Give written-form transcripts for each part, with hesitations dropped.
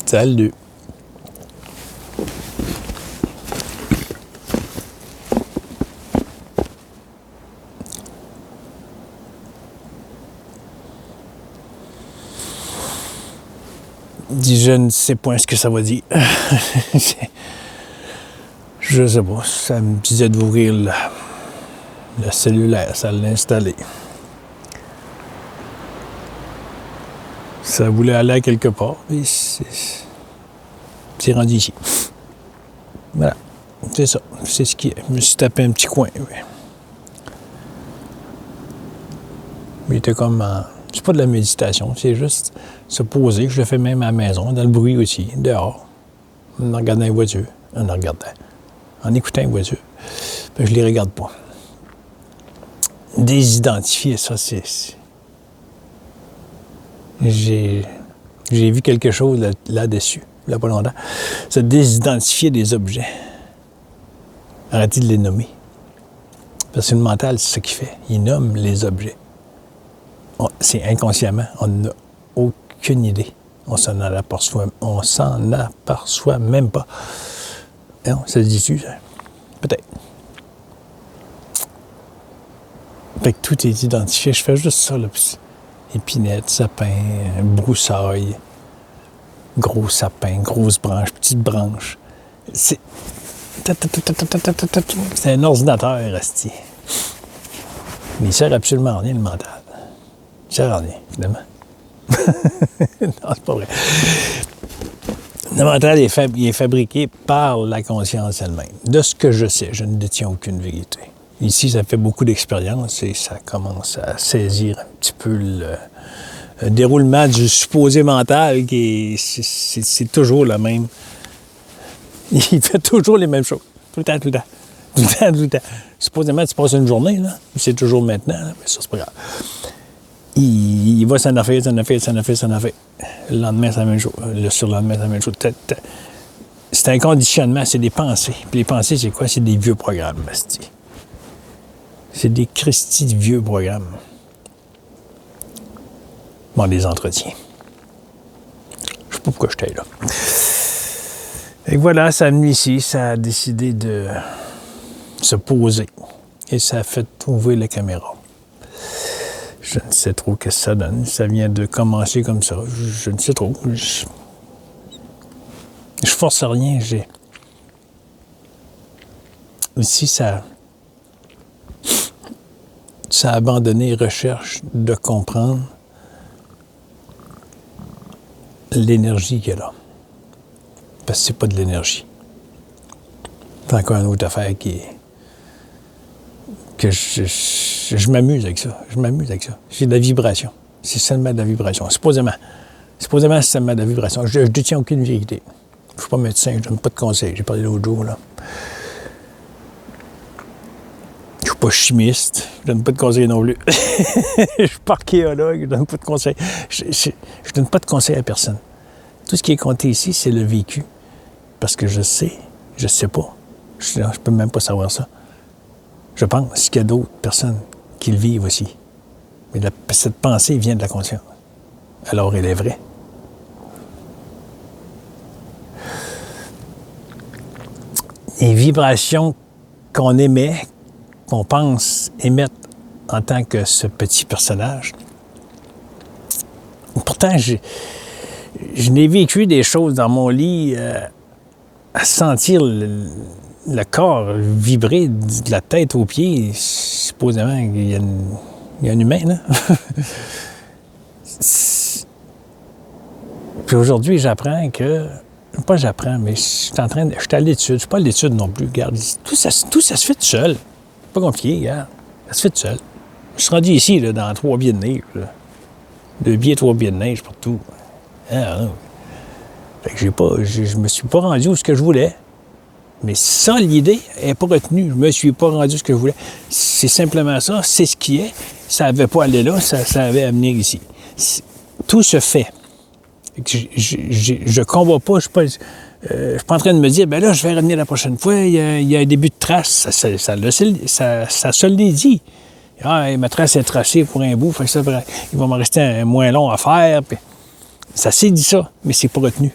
Salut. Je ne sais pas ce que ça va dire. Je sais pas. Ça me disait d'ouvrir le cellulaire, ça l'a installé. Ça voulait aller à quelque part, et c'est rendu ici. Voilà. C'est ça. C'est ce qui est. Je me suis tapé un petit coin. Mais il était comme c'est pas de la méditation, c'est juste se poser. Je le fais même à la maison, dans le bruit aussi, dehors, en regardant les voitures, en écoutant les voitures. Puis je les regarde pas. Désidentifier, ça, c'est... J'ai vu quelque chose là-dessus, il n'y a pas longtemps. Se désidentifier des objets. Arrêtez de les nommer. Parce que le mental, c'est ce qu'il fait. Il nomme les objets. C'est inconsciemment, on n'a aucune idée. On s'en aperçoit même pas. Non, ça se dit-tu, ça? Peut-être. Fait que tout est identifié. Je fais juste ça, là. Épinette, sapin, broussailles, gros sapin, grosse branche, petite branche. C'est un ordinateur, resti. Mais il sert absolument à rien, le mental. Il sert à rien, finalement. Non, c'est pas vrai. Le mental il est fabriqué par la conscience elle-même. De ce que je sais, je ne détiens aucune vérité. Ici, ça fait beaucoup d'expérience et ça commence à saisir un petit peu le déroulement du supposé mental qui c'est toujours le même. Il fait toujours les mêmes choses. Tout le temps. Supposément, tu passes une journée, là. C'est toujours maintenant, là, mais ça, c'est pas grave. Il va s'en affaire. Le lendemain, c'est la même chose. Le surlendemain, c'est la même chose. C'est un conditionnement, c'est des pensées. Puis les pensées, c'est quoi? C'est des vieux programmes, Basti. C'est des Christi de vieux programmes. Bon, des entretiens. Je sais pas pourquoi j'étais là. Et voilà, ça a venu ici, ça a décidé de se poser. Et ça a fait ouvrir la caméra. Je ne sais trop ce que ça donne. Ça vient de commencer comme ça. Je ne sais trop. Je force rien. Ici, ça a abandonné recherche de comprendre l'énergie qu'il y a là. Parce que c'est pas de l'énergie. C'est encore une autre affaire que je m'amuse avec ça. C'est de la vibration. C'est seulement de la vibration. Supposément, c'est seulement de la vibration. Je ne détiens aucune vérité. Je ne suis pas médecin, je ne donne pas de conseils. J'ai parlé l'autre jour, là. Je ne suis pas chimiste, je ne donne pas de conseils non plus. Je ne suis pas archéologue, je ne donne pas de conseils. Je ne donne pas de conseils à personne. Tout ce qui est compté ici, c'est le vécu. Parce que je sais pas. Je ne peux même pas savoir ça. Je pense qu'il y a d'autres personnes qui le vivent aussi. Mais cette pensée vient de la conscience. Alors, elle est vraie. Les vibrations qu'on émet, qu'on pense émettre en tant que ce petit personnage. Pourtant, je n'ai vécu des choses dans mon lit à sentir le corps vibrer de la tête aux pieds. Supposément qu'il y a un humain, là. Puis aujourd'hui, j'apprends que... Pas j'apprends, mais je suis à l'étude. Je suis pas à l'étude non plus. Regarde, tout ça se fait tout seul. Pas compliqué, regarde. Ça se fait tout seul. Je suis rendu ici, là, dans 3 billets de neige. Là. 2 billets, 3 billets de neige partout. Ah, non. Fait que je me suis pas rendu où ce que je voulais. Mais ça, l'idée n'est pas retenue. Je me suis pas rendu ce que je voulais. C'est simplement ça. C'est ce qui est. Ça n'avait pas allé là. Ça avait à venir ici. Tout se fait. Je ne combat pas. Je ne suis pas en train de me dire, ben là, je vais revenir la prochaine fois. Il y a un début de trace. Ça se l'est dit. Ah, ma trace est tracée pour un bout. Fait que il va me rester un moins long à faire. Puis, ça s'est dit ça, mais c'est pas retenu.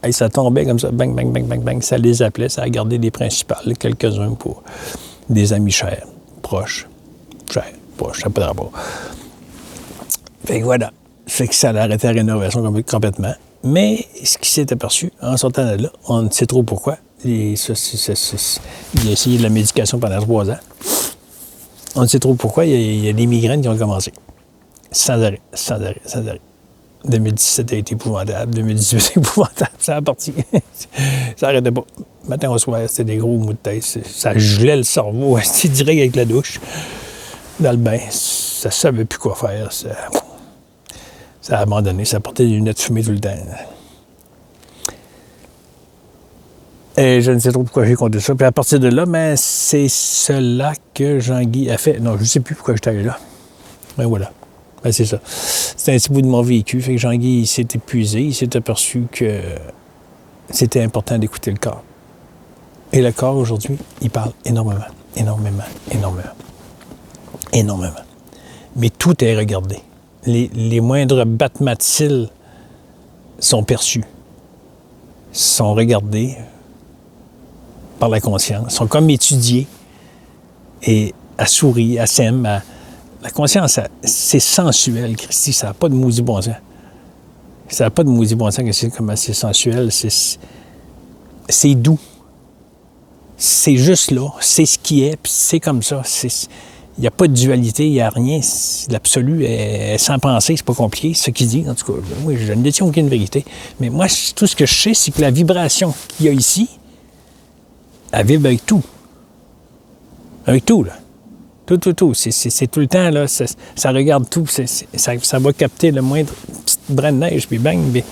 Hey, ça tombait comme ça, bang, bang, bang, bang, bang. Ça les appelait, ça a gardé les principales, quelques-uns pour des amis chers, proches, ça n'a pas de rapport. Fait que voilà. Fait que ça a arrêté la rénovation complètement. Mais ce qui s'est aperçu, en sortant de là, on ne sait trop pourquoi. Il a essayé de la médication pendant 3 ans. On ne sait trop pourquoi. Il y a des migraines qui ont commencé. Sans arrêt. 2017 a été épouvantable. 2018 épouvantable. Ça a parti. Ça n'arrêtait pas. Matin au soir, c'était des gros maux de tête. Ça gelait le cerveau. C'était direct avec la douche. Dans le bain. Ça ne savait plus quoi faire. Ça a abandonné. Ça portait des lunettes fumées tout le temps. Et je ne sais trop pourquoi j'ai compté ça. Puis à partir de là, ben, c'est cela que Jean-Guy a fait. Non, je ne sais plus pourquoi j'étais allé là. Ben voilà. Ben, c'est ça. C'est un petit bout de mon vécu. Fait que Jean-Guy s'est épuisé. Il s'est aperçu que c'était important d'écouter le corps. Et le corps, aujourd'hui, il parle énormément. Mais tout est regardé. Les moindres battements de cils sont perçus, sont regardés par la conscience, sont comme étudiés et à sourire, à s'aimer. La conscience, c'est sensuel, Christy, ça n'a pas de maudit bon sens. Ça n'a pas de maudit bon sens que c'est comme c'est sensuel, c'est doux. C'est juste là, c'est ce qui est, puis c'est comme ça. Il n'y a pas de dualité, il n'y a rien. L'absolu est sans pensée, c'est pas compliqué, c'est ce qu'il dit. En tout cas, oui, je ne détiens aucune vérité. Mais moi, tout ce que je sais, c'est que la vibration qu'il y a ici, elle vibre avec tout. Avec tout, là. Tout. C'est tout le temps, là. Ça regarde tout. Ça va capter le moindre petit brin de neige, puis bang. Puis...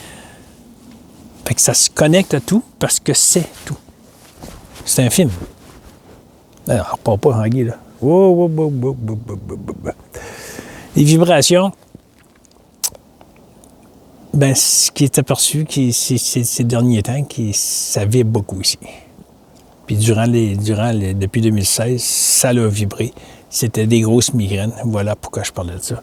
Fait que ça se connecte à tout parce que c'est tout. C'est un film. Alors, on repart pas, Jean-Guy, là. Les vibrations, ben, ce qui est aperçu ces derniers temps, ça vibre beaucoup ici. Puis depuis 2016, ça l'a vibré. C'était des grosses migraines. Voilà pourquoi je parlais de ça.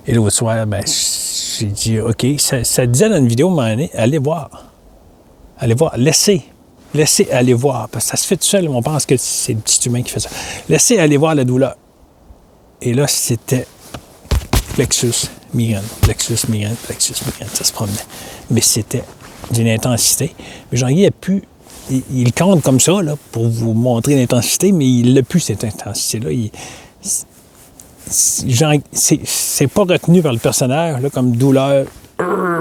Et l'autre soir, ben, j'ai dit, OK, ça disait dans une vidéo, mais allez voir. Laissez aller voir. Parce que ça se fait tout seul. On pense que c'est le petit humain qui fait ça. Laissez aller voir la douleur. Et là, c'était plexus, migraine. Ça se promenait. Mais c'était d'une intensité. Mais Jean-Guy a pu... Il compte comme ça, là, pour vous montrer l'intensité, mais il n'a plus cette intensité-là. C'est pas retenu par le personnage, là, comme douleur,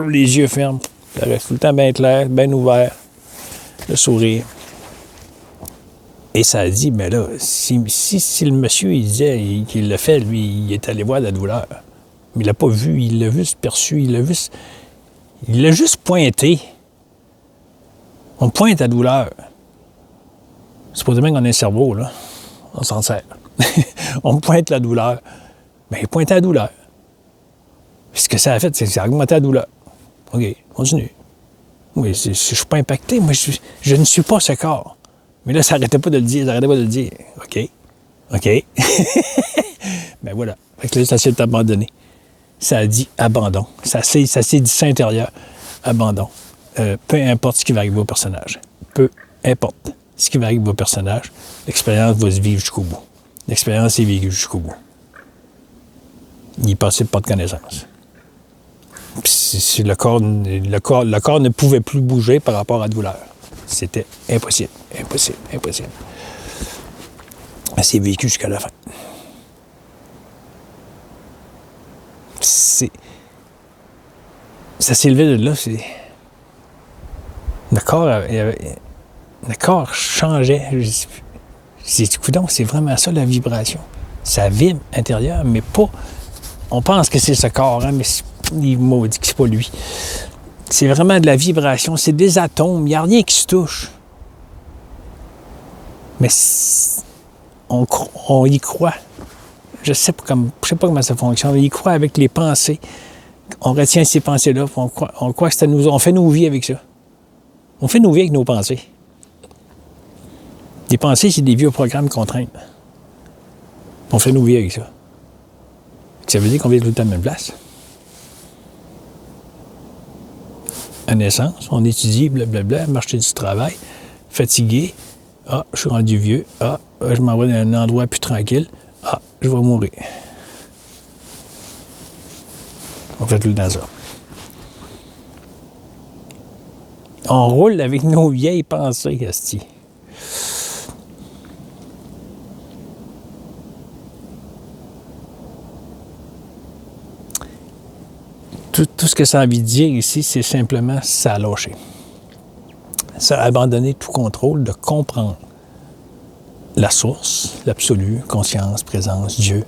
les yeux fermes. Ça reste tout le temps bien clair, bien ouvert, le sourire. Et ça a dit, mais là, si le monsieur, il disait qu'il l'a fait, lui, il est allé voir la douleur. Mais il l'a pas vu, il l'a juste perçu, il l'a juste pointé. On pointe la douleur. Supposément qu'on a un cerveau, là. On s'en sert. On pointe la douleur. Mais il pointe la douleur. Puis ce que ça a fait, c'est que ça a augmenté la douleur. OK, continue. Oui, je ne suis pas impacté. Moi, je ne suis pas ce corps. Mais là, ça n'arrêtait pas de le dire, OK. Ben voilà. Fait que là, ça s'est abandonné. Ça a dit abandon. Ça s'est dit ça intérieur. Abandon. Peu importe ce qui va arriver au personnage. Peu importe ce qui va arriver au personnage, l'expérience va se vivre jusqu'au bout. L'expérience est vécue jusqu'au bout. Il est passé pas de connaissance. Puis le corps ne pouvait plus bouger par rapport à la douleur. C'était impossible. C'est vécu jusqu'à la fin. Ça s'est levé de là, le corps changeait. J'ai dit, coudonc, c'est vraiment ça la vibration. Ça vibre intérieur, mais pas... On pense que c'est ce corps, hein, mais il m'a dit que c'est pas lui. C'est vraiment de la vibration, c'est des atomes, il n'y a rien qui se touche. Mais on y croit. Je sais pas comment ça fonctionne. On y croit avec les pensées. On retient ces pensées-là, on croit que on fait nos vies avec ça. On fait nos vies avec nos pensées. Les pensées, c'est des vieux programmes contraints. On fait nos vies avec ça. Ça veut dire qu'on vit tout le temps à la même place. à naissance, on étudie, blablabla, marché du travail, fatigué. Ah, je suis rendu vieux. Ah, je m'en vais dans un endroit plus tranquille. Ah, je vais mourir. On fait tout le temps ça. On roule avec nos vieilles pensées, asti. Tout ce que ça a envie de dire ici, c'est simplement ça a lâché. Ça a abandonné tout contrôle de comprendre la source, l'absolu, conscience, présence, Dieu.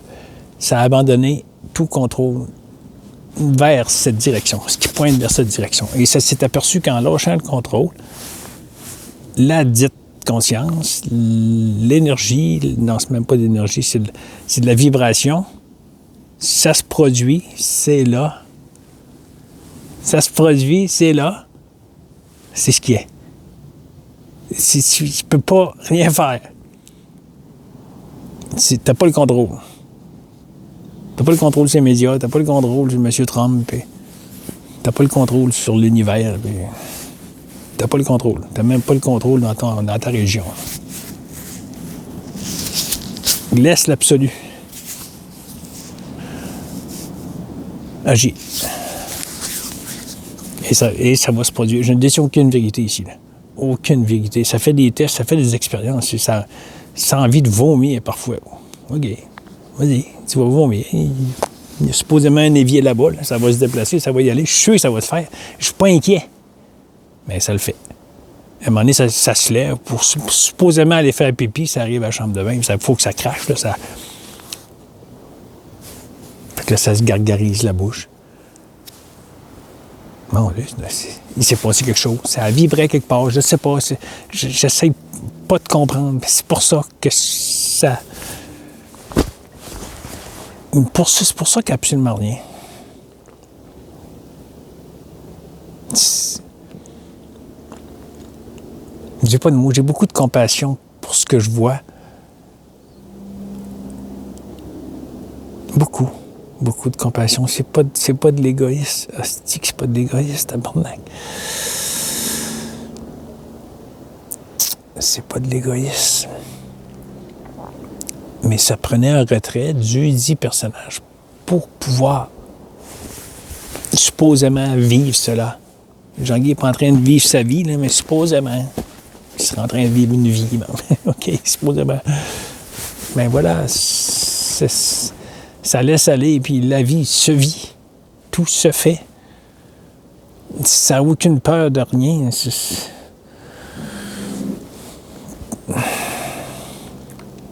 Ça a abandonné tout contrôle vers cette direction, ce qui pointe vers cette direction. Et ça s'est aperçu qu'en lâchant le contrôle, la dite conscience, l'énergie, non, c'est même pas d'énergie, c'est de la vibration, ça se produit, c'est là. Ça se produit, c'est là. C'est ce qui est. Tu ne peux pas rien faire. Tu n'as pas le contrôle. Tu n'as pas le contrôle sur les médias, tu n'as pas le contrôle sur M. Trump, tu n'as pas le contrôle sur l'univers. Tu n'as pas le contrôle. Tu n'as même pas le contrôle dans ta région. Laisse l'absolu agir. Et ça va se produire. Je ne détiens aucune vérité ici. Là. Aucune vérité. Ça fait des tests, ça fait des expériences. Ça a envie de vomir parfois. OK. Vas-y, tu vas vomir. Il y a supposément un évier là-bas. Là. Ça va se déplacer, ça va y aller. Je suis sûr que ça va se faire. Je ne suis pas inquiet. Mais ça le fait. À un moment donné, ça se lève. Pour supposément aller faire pipi, ça arrive à la chambre de bain. Il faut que ça crache. Là, Fait que là, ça se gargarise la bouche. Bon, là, il s'est passé quelque chose. Ça vibrait quelque part. Je ne sais pas. J'essaie pas de comprendre. C'est pour ça que ça... C'est pour ça qu'absolument rien. J'ai pas de mots. J'ai beaucoup de compassion pour ce que je vois. Beaucoup de compassion. C'est pas de l'égoïsme. Hostie que c'est pas de l'égoïsme, tabarnak. C'est pas de l'égoïsme. Mais ça prenait un retrait du dit personnage pour pouvoir supposément vivre cela. Jean-Guy n'est pas en train de vivre sa vie, là, mais supposément, il serait en train de vivre une vie. OK, supposément. Ben voilà, ça laisse aller, puis la vie se vit. Tout se fait. Ça n'a aucune peur de rien.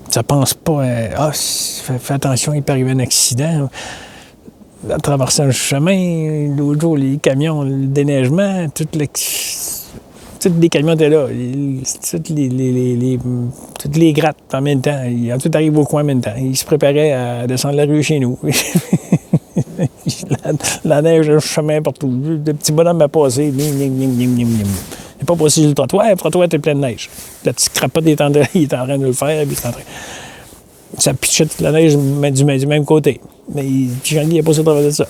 Ça pense pas fais attention, il peut arriver un accident. En traversant le chemin, l'autre jour, les camions, le déneigement, tous les camions étaient là. Toutes les grattes en même temps. Tout arrive au coin en même temps. Ils se préparaient à descendre la rue chez nous. la neige, le chemin partout. Le petit bonhomme m'a passé. Il n'est pas passé sur le trottoir. Le trottoir était plein de neige. La petite crapote, il est en train de le faire. Puis ça pitchait toute la neige du même côté. Mais Jean-Guy n'a pas passé à travers de ça.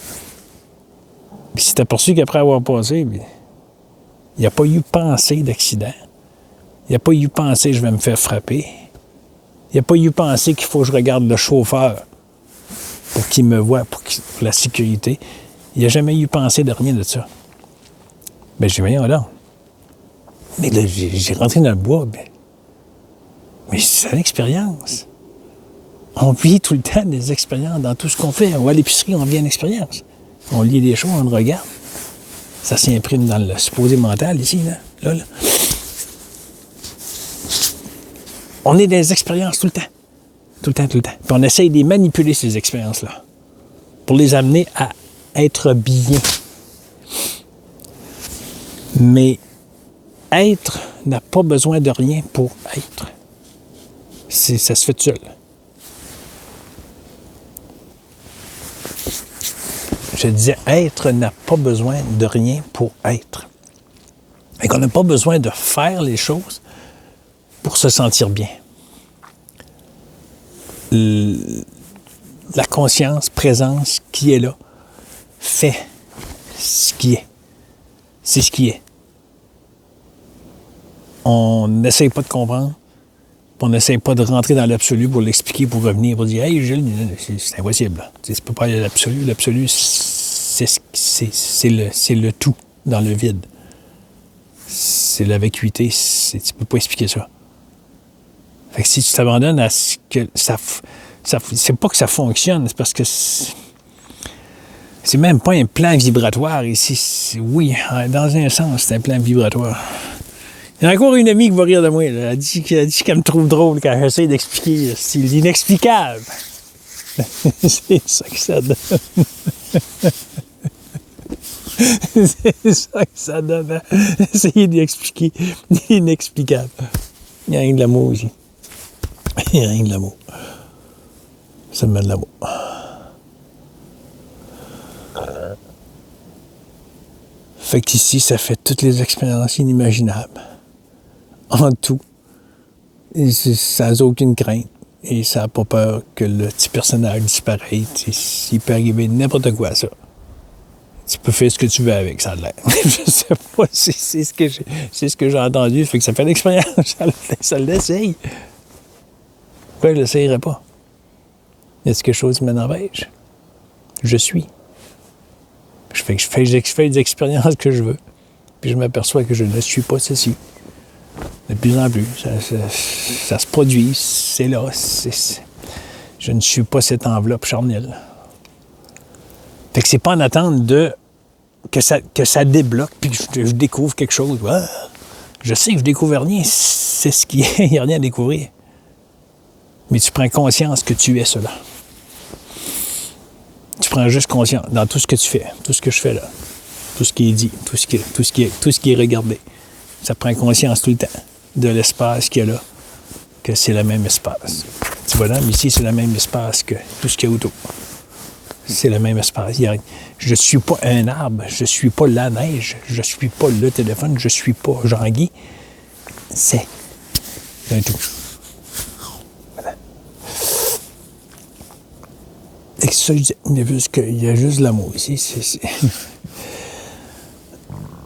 Puis il s'est aperçu qu'après avoir passé, il n'y a pas eu pensée d'accident. Il n'y a pas eu pensée je vais me faire frapper. Il n'y a pas eu pensée qu'il faut que je regarde le chauffeur pour qu'il me voie, pour la sécurité. Il n'y a jamais eu pensée de rien de ça. Ben j'ai voyons là. Mais là, j'ai rentré dans le bois. Mais c'est une expérience. On vit tout le temps des expériences dans tout ce qu'on fait. On va à l'épicerie, on vit une expérience. On lit des choses, on le regarde. Ça s'imprime dans le supposé mental ici, là. On est des expériences tout le temps. Tout le temps. Puis on essaye de manipuler ces expériences-là pour les amener à être bien. Mais être n'a pas besoin de rien pour être. Ça se fait tout seul. Je disais, être n'a pas besoin de rien pour être. Et qu'on n'a pas besoin de faire les choses pour se sentir bien. La conscience, présence qui est là, fait ce qui est. c'est ce qui est. On n'essaye pas de comprendre, puis on n'essaye pas de rentrer dans l'absolu pour l'expliquer, pour revenir, pour dire « Hey, Jules, c'est impossible. » Tu sais pas aller à l'absolu. L'absolu, c'est le tout dans le vide. C'est la vacuité. Tu peux pas expliquer ça. Fait que si tu t'abandonnes à ce que ça c'est pas que ça fonctionne, c'est parce que c'est même pas un plan vibratoire ici. Oui, dans un sens, c'est un plan vibratoire. Il y a encore une amie qui va rire de moi. Là. Elle dit qu'elle me trouve drôle quand j'essaie d'expliquer. C'est l'inexplicable. C'est ça que ça donne. C'est ça que ça donne. Hein? Essayer d'expliquer l'inexplicable. Il y a rien de l'amour aussi. Il n'y a rien de l'amour. Ça me met de l'amour. Fait qu'ici, ça fait toutes les expériences inimaginables. En tout. Et sans aucune crainte. Et ça n'a pas peur que le petit personnage disparaisse. Il peut arriver n'importe quoi, ça. Tu peux faire ce que tu veux avec, ça a l'air. Je sais pas si c'est ce que j'ai entendu. Fait que ça fait l'expérience. Ça l'essaye. Pourquoi je ne l'essayerais pas? Y a-t-il quelque chose qui m'empêche? Je suis. Je fais des expériences que je veux. Puis je m'aperçois que je ne suis pas ceci. De plus en plus. Ça se produit. C'est là. Je ne suis pas cette enveloppe charnelle. Fait que c'est pas en attente que ça débloque puis que je découvre quelque chose. Ah, je sais que je découvre rien. C'est ce qui est. Il n'y a rien à découvrir. Mais tu prends conscience que tu es cela. Tu prends juste conscience dans tout ce que tu fais, tout ce que je fais là, tout ce qui est dit, tout ce qui est regardé. Ça prend conscience tout le temps de l'espace qu'il y a là, que c'est le même espace. Tu vois là, mais ici, c'est le même espace que tout ce qu'il y a autour. C'est le même espace. Je ne suis pas un arbre, je ne suis pas la neige, je ne suis pas le téléphone, je ne suis pas Jean-Guy. C'est un tout. Voilà. Et ça, il y a juste l'amour ici.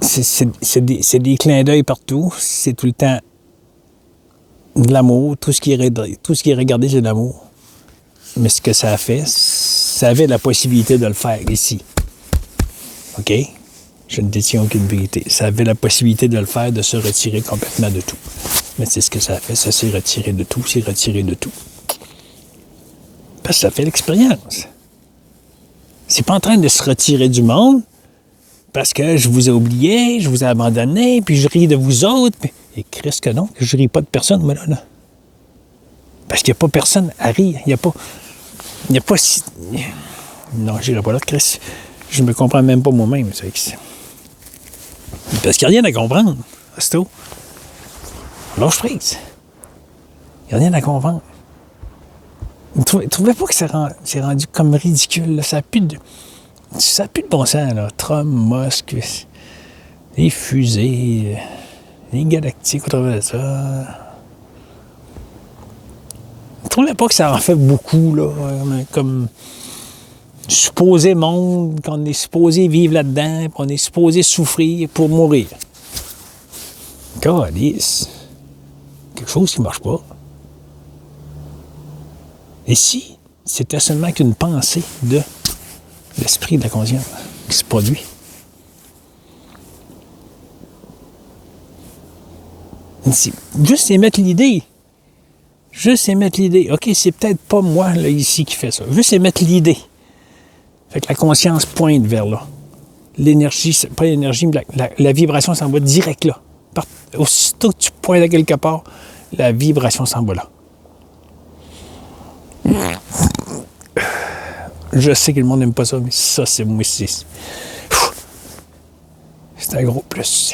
C'est des clins d'œil partout. C'est tout le temps de l'amour. Tout ce qui est regardé, c'est de l'amour. Mais ce que ça a fait, ça avait la possibilité de le faire ici. OK? Je ne détiens aucune vérité. Ça avait la possibilité de le faire, de se retirer complètement de tout. Mais c'est ce que ça a fait. Ça s'est retiré de tout, s'est retiré de tout. Parce que ça fait l'expérience. C'est pas en train de se retirer du monde parce que je vous ai oublié, je vous ai abandonné, puis je ris de vous autres. Et Christ que non, que je ris pas de personne, moi, là. Parce qu'il n'y a pas personne à rire. Il n'y a pas si... Non, je n'irai pas là, Chris. Je me comprends même pas moi-même. Parce qu'il n'y a rien à comprendre. C'est tout. Lâche prise. Il n'y a rien à comprendre. Vous ne trouvez pas que c'est rendu comme ridicule? Là? Ça n'a plus de bon sens. Là. Trump, Musk, les fusées, les galactiques au travers de ça. Vous ne trouvez pas que ça en fait beaucoup, là, comme supposé monde, qu'on est supposé vivre là-dedans, qu'on est supposé souffrir pour mourir? Calice. Quelque chose qui ne marche pas. Et si c'était seulement qu'une pensée de l'esprit de la conscience qui se produit? Juste émettre l'idée. OK, c'est peut-être pas moi, là, ici, qui fait ça. Juste émettre l'idée. Fait que la conscience pointe vers là. L'énergie, pas l'énergie, mais la vibration s'en va direct là. Aussitôt que tu pointes à quelque part, la vibration s'en va là. Je sais que le monde n'aime pas ça, mais ça, c'est moi, c'est un gros plus.